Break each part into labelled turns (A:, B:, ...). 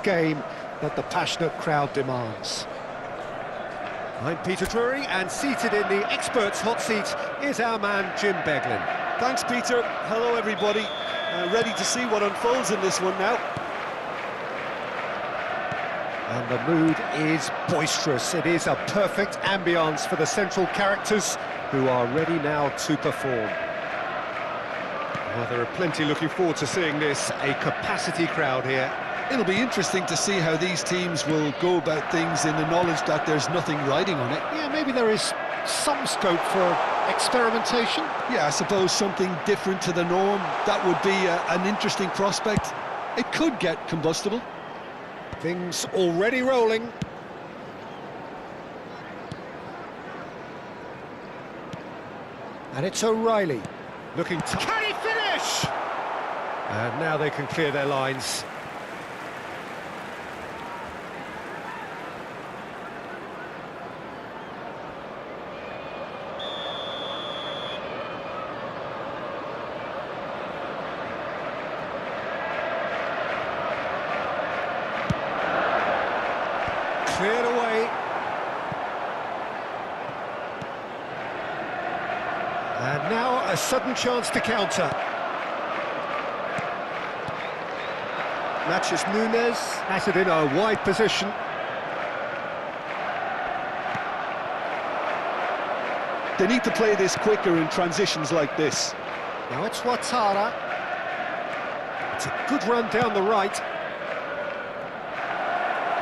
A: Game that the passionate crowd demands. I'm Peter Drury, and seated in the experts' hot seat is our man Jim Beglin.
B: Thanks, Peter. Hello, everybody. Ready to see what unfolds in this one now.
A: And the mood is boisterous. It is a perfect ambience for the central characters who are ready now to perform. Well, there are plenty looking forward to seeing this. A capacity crowd here.
B: It'll be interesting to see how these teams will go about things in the knowledge that there's nothing riding on it.
A: Yeah, maybe there is some scope for experimentation.
B: Yeah, I suppose something different to the norm. That would be an interesting prospect. It could get combustible.
A: Things already rolling. And it's O'Reilly looking to... Can he finish? And now they can clear their lines. Cleared away. And now a sudden chance to counter. Matches Nunes, at it in a wide position.
B: They need to play this quicker in transitions like this.
A: Now it's Ouattara. It's a good run down the right.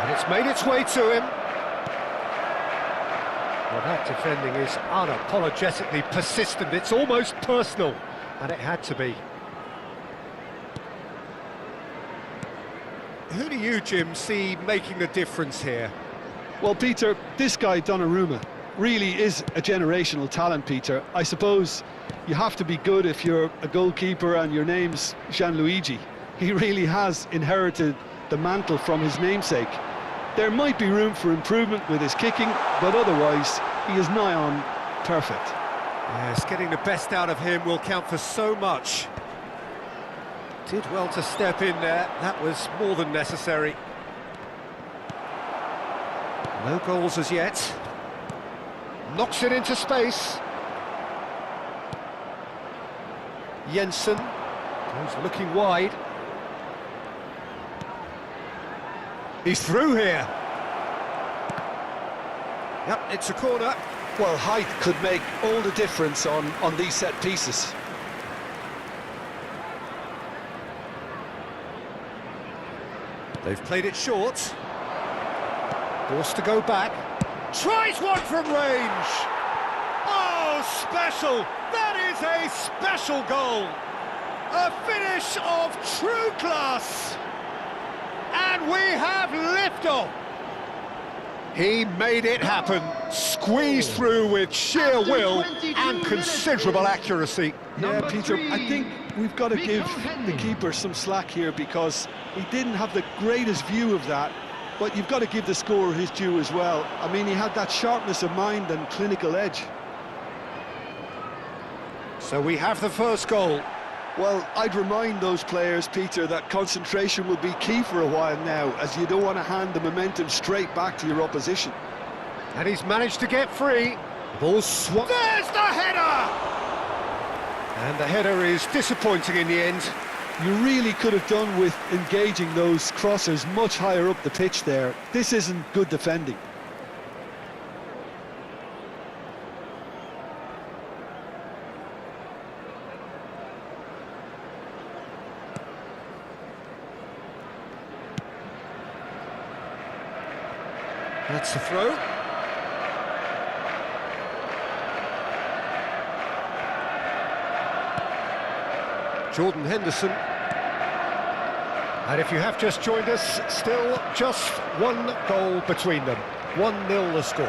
A: And it's made its way to him. Well, that defending is unapologetically persistent. It's almost personal, and it had to be. Who do you, Jim, see making the difference here?
B: Well, Peter, this guy, Donnarumma, really is a generational talent, Peter. I suppose you have to be good if you're a goalkeeper and your name's Gianluigi. He really has inherited the mantle from his namesake. There might be room for improvement with his kicking, but otherwise, he is nigh on perfect.
A: Yes, getting the best out of him will count for so much. Did well to step in there, that was more than necessary. No goals as yet. Knocks it into space. Jensen goes looking wide. He's through here. Yep, it's a corner.
B: Well, height could make all the difference on these set pieces.
A: They've played it short. Forced to go back. Tries one from range. Oh, special! That is a special goal. A finish of true class. And we have liftoff. He made it happen, squeezed through with sheer will and considerable accuracy.
B: Yeah, Peter, I think we've got to give the keeper some slack here because he didn't have the greatest view of that, but you've got to give the scorer his due as well. I mean, he had that sharpness of mind and clinical edge.
A: So we have the first goal.
B: Well, I'd remind those players, Peter, that concentration will be key for a while now, as you don't want to hand the momentum straight back to your opposition.
A: And he's managed to get free. Ball swung. There's the header! And the header is disappointing in the end.
B: You really could have done with engaging those crossers much higher up the pitch there. This isn't good defending.
A: That's the throw. Jordan Henderson. And if you have just joined us, still just one goal between them. 1-0 the score.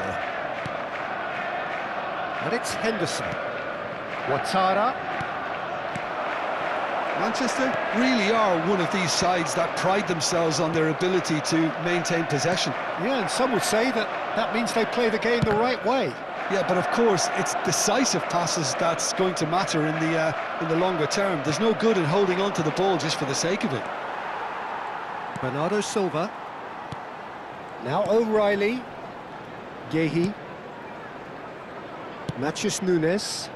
A: And it's Henderson. Ouattara.
B: Manchester really are one of these sides that pride themselves on their ability to maintain possession.
A: Yeah, and some would say that that means they play the game the right way.
B: Yeah, but of course, it's decisive passes that's going to matter in the longer term. There's no good in holding on to the ball just for the sake of it.
A: Bernardo Silva. Now O'Reilly. Gehi. Matheus Nunes.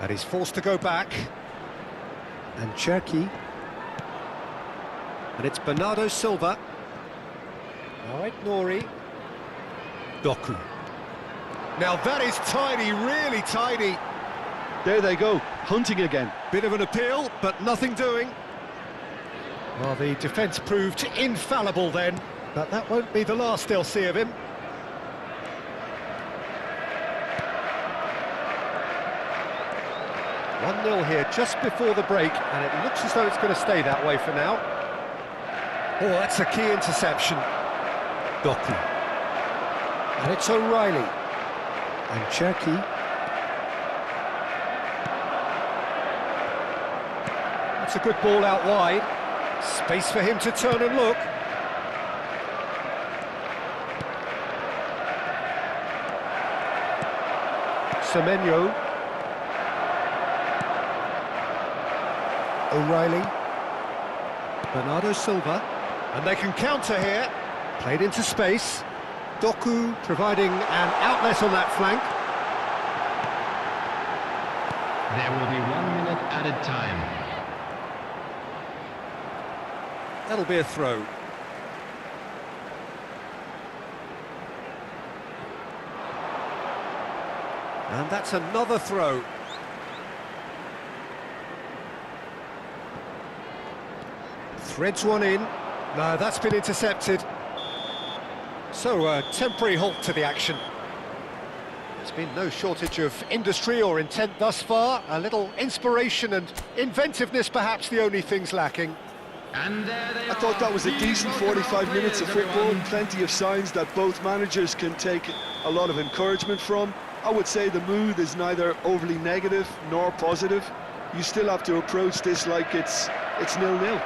A: And he's forced to go back. And Cherki. And it's Bernardo Silva. Now Nori. Doku. Now that is tiny, really tiny.
B: There they go, hunting again.
A: Bit of an appeal, but nothing doing. Well, the defence proved infallible then, but that won't be the last they'll see of him. One 0 here just before the break, and it looks as though it's going to stay that way for now. Oh, that's a key interception. Doku. And it's O'Reilly. And Cherki. That's a good ball out wide. Space for him to turn and look. Semenyo. O'Reilly. Bernardo Silva. And they can counter here. Played into space. Doku providing an outlet on that flank.
C: There will be 1 minute added time.
A: That'll be a throw. And that's another throw. Threads one in. No, that's been intercepted. So, a temporary halt to the action. There's been no shortage of industry or intent thus far. A little inspiration and inventiveness, perhaps the only things lacking.
C: And there they
B: I thought that was a decent 45 minutes of football. Plenty of signs that both managers can take a lot of encouragement from. I would say the mood is neither overly negative nor positive. You still have to approach this like it's 0-0.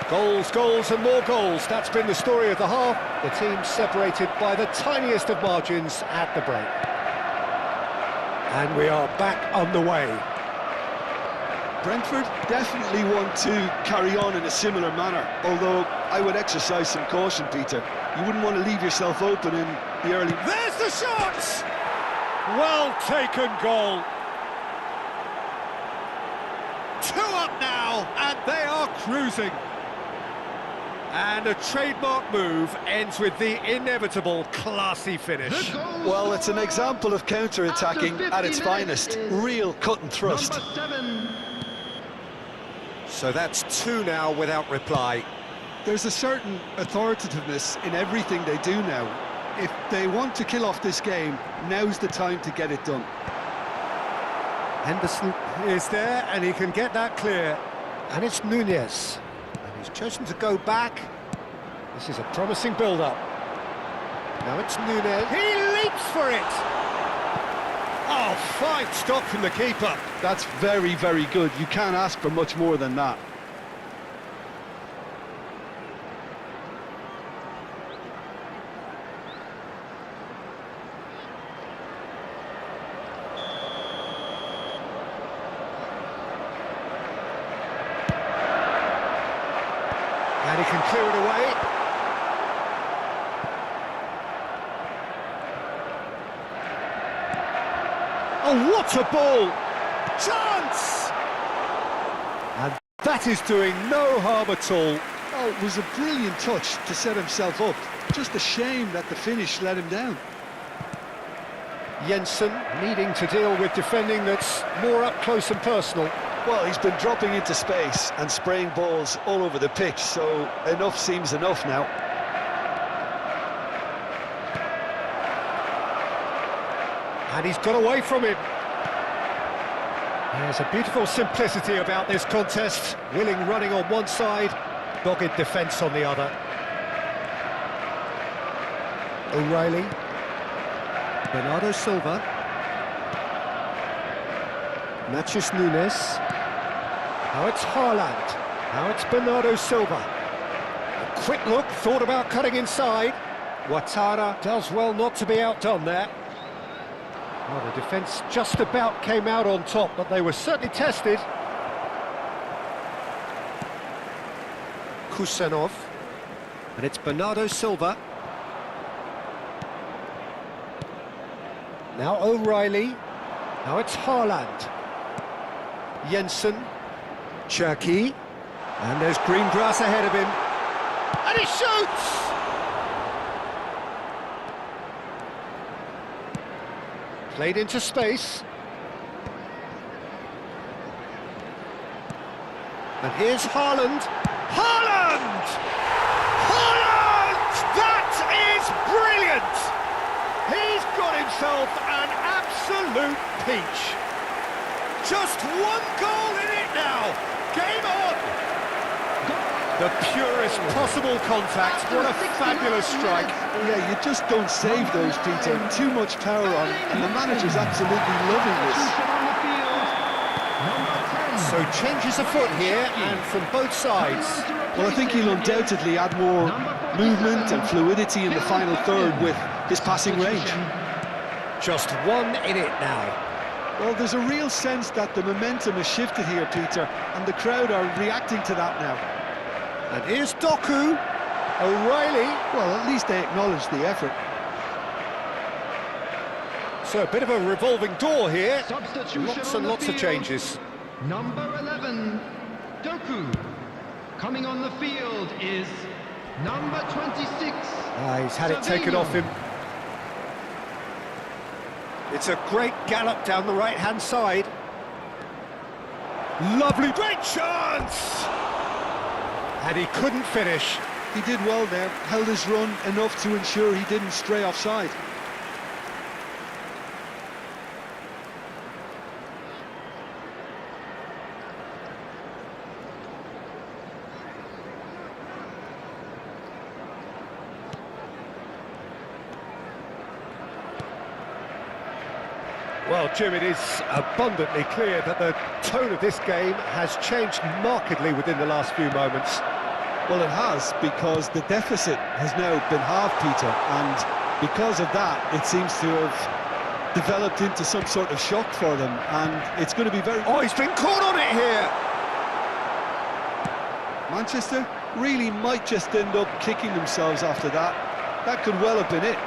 A: Goals, goals and more goals. That's been the story of the half. The team separated by the tiniest of margins at the break. And we are back on the way.
B: Brentford definitely want to carry on in a similar manner, although I would exercise some caution, Peter. You wouldn't want to leave yourself open in the early...
A: There's the shot! Well taken goal. 2 up now, and they are cruising. And a trademark move ends with the inevitable classy finish.
B: Well, it's an example of counter-attacking at its finest. Real cut and thrust.
C: Number 7.
A: So that's 2 now without reply.
B: There's a certain authoritativeness in everything they do now. If they want to kill off this game, now's the time to get it done.
A: Henderson is there, and he can get that clear. And it's Nunes. And he's chosen to go back. This is a promising build-up. Now it's Nunes. He leaps for it! Oh, fine stop from the keeper.
B: That's very, very good. You can't ask for much more than that.
A: And he can clear it away. Oh, what a ball! Chance! And that is doing no harm at all.
B: Oh, it was a brilliant touch to set himself up. Just a shame that the finish let him down.
A: Jensen needing to deal with defending that's more up close and personal.
B: Well, he's been dropping into space and spraying balls all over the pitch, so enough seems enough now.
A: And he's got away from him. There's a beautiful simplicity about this contest. Willing running on one side, dogged defence on the other. O'Reilly. Bernardo Silva. Matheus Nunes. Now it's Haaland. Now it's Bernardo Silva. A quick look, thought about cutting inside. Ouattara does well not to be outdone there. Well, the defence just about came out on top, but they were certainly tested. Kusanov. And it's Bernardo Silva. Now O'Reilly. Now it's Haaland. Jensen. Cherky. And there's green grass ahead of him. And he shoots! Played into space. And here's Haaland. Haaland! Haaland! That is brilliant! He's got himself an absolute peach. Just one goal in it now. Game on! The purest possible contact. What a fabulous strike.
B: Yeah, you just don't save those, Peter. Too much power on it, and the manager's absolutely loving this.
A: So changes of foot here, and from both sides.
B: Well, I think he'll undoubtedly add more movement and fluidity in the final third with his passing range.
A: Just one in it now.
B: Well, there's a real sense that the momentum has shifted here, Peter, and the crowd are reacting to that now.
A: And here's Doku. O'Reilly.
B: Well, at least they acknowledge the effort.
A: So a bit of a revolving door here.
C: Substitution
A: Lots
C: on
A: and
C: the
A: lots of
C: field.
A: changes.
C: Number 11, Doku. Coming on the field is number 26.
A: He's had it taken off him. It's a great gallop down the right-hand side. Lovely, great chance! And he couldn't finish.
B: He did well there, held his run enough to ensure he didn't stray offside.
A: Well, Jim, it is abundantly clear that the tone of this game has changed markedly within the last few moments.
B: Well, it has, because the deficit has now been halved, Peter, and because of that, it seems to have developed into some sort of shock for them, and it's going to be very...
A: Oh, he's been caught on it here!
B: Manchester really might just end up kicking themselves after that. That could well have been it.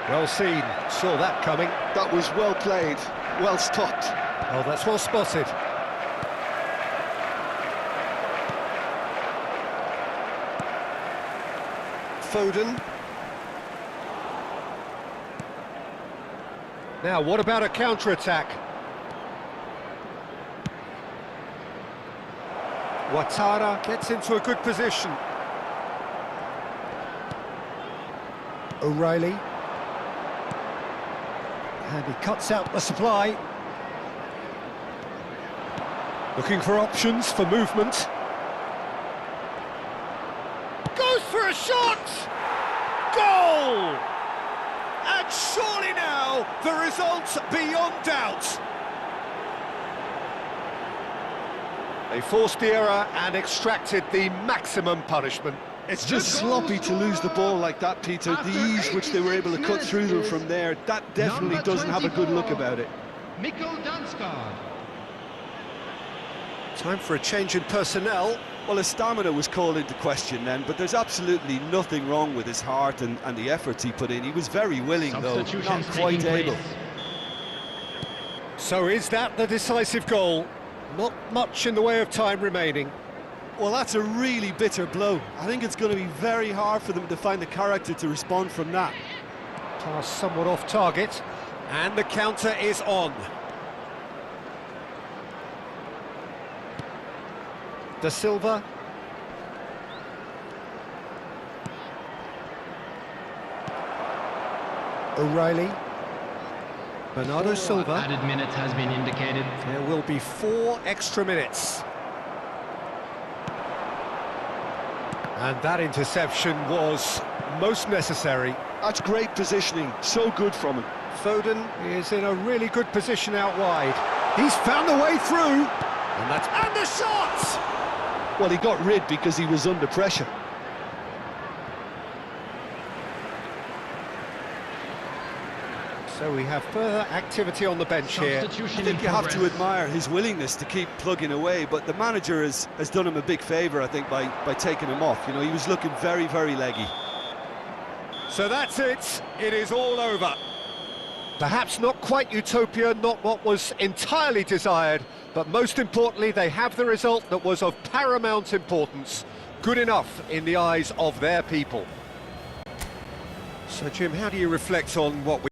A: Well seen, saw that coming.
B: That was well played, well stopped.
A: Oh, that's well spotted. Foden. Now, what about a counter-attack? Ouattara gets into a good position. O'Reilly. And he cuts out the supply. Looking for options for movement. Goes for a shot! Goal! And surely now, the result's beyond doubt. They forced the error and extracted the maximum punishment.
B: It's just sloppy to lose the ball like that, Peter. The ease which they were able to cut through them from there, that definitely doesn't have a good look about it.
A: Time for a change in personnel.
B: Well, his stamina was called into question then, but there's absolutely nothing wrong with his heart and the efforts he put in. He was very willing, though, not quite able.
A: So is that the decisive goal? Not much in the way of time remaining.
B: Well, that's a really bitter blow. I think it's going to be very hard for them to find the character to respond from that.
A: Pass somewhat off target, and the counter is on. Da Silva. O'Reilly. Bernardo Silva.
C: Added minutes has been indicated.
A: There will be 4 extra minutes. And that interception was most necessary.
B: That's great positioning, so good from him.
A: Foden is in a really good position out wide. He's found the way through. And the shot!
B: Well, he got rid because he was under pressure.
A: So we have further activity on the bench here.
C: Substitution
B: I think
C: in
B: you have to
C: progress.
B: admire his willingness to keep plugging away, but the manager has done him a big favour, I think, by taking him off. You know, he was looking very, very leggy.
A: So that's it. It is all over. Perhaps not quite utopia, not what was entirely desired, but most importantly, they have the result that was of paramount importance. Good enough in the eyes of their people. So, Jim, how do you reflect on what we